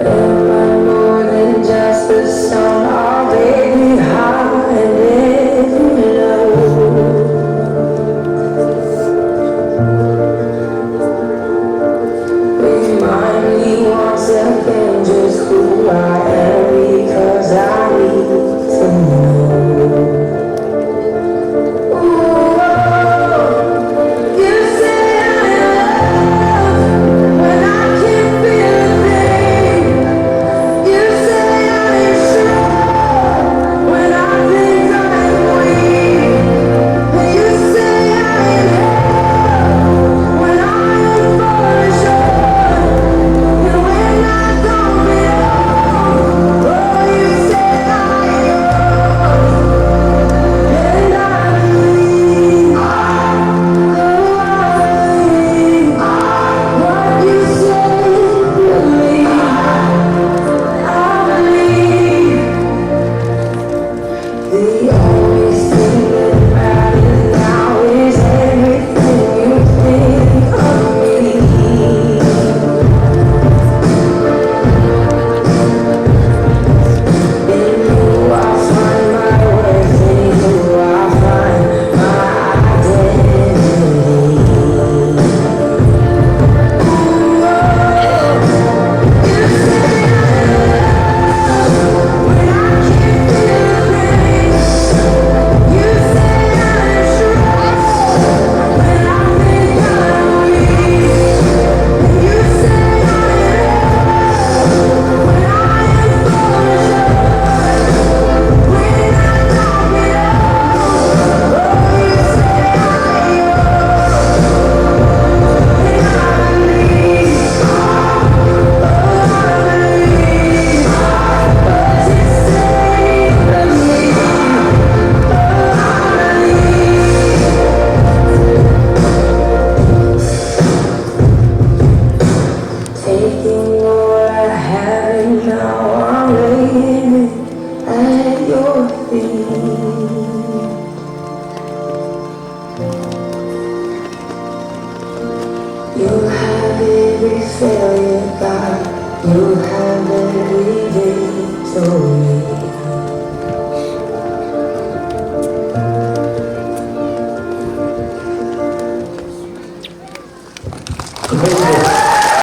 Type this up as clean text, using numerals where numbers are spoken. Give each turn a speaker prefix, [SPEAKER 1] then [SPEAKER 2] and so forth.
[SPEAKER 1] Am I more than just a song already hiding low? Remind me once again just who I am, because I need to know. You say I love when I can't feel a thing. You say I am strong when I think I'm weak. And you say I am held when I am falling short. And when I don't belong, oh, you say I am yours. And I believe, what you say, believe. I believe. The only thing that matters now is everything you think of me. In you I find my worth, in you I find my identity. You say when I can't feel a thing. You say I'm strong when I think I'm weak. And you say I am when I am falling short. When I don't belong, oh, you say I am yours. And I believe, oh, I believe what you say, believe. Taking what I have and now I'm laying it at your feet. You have every failure, God. You have every victory.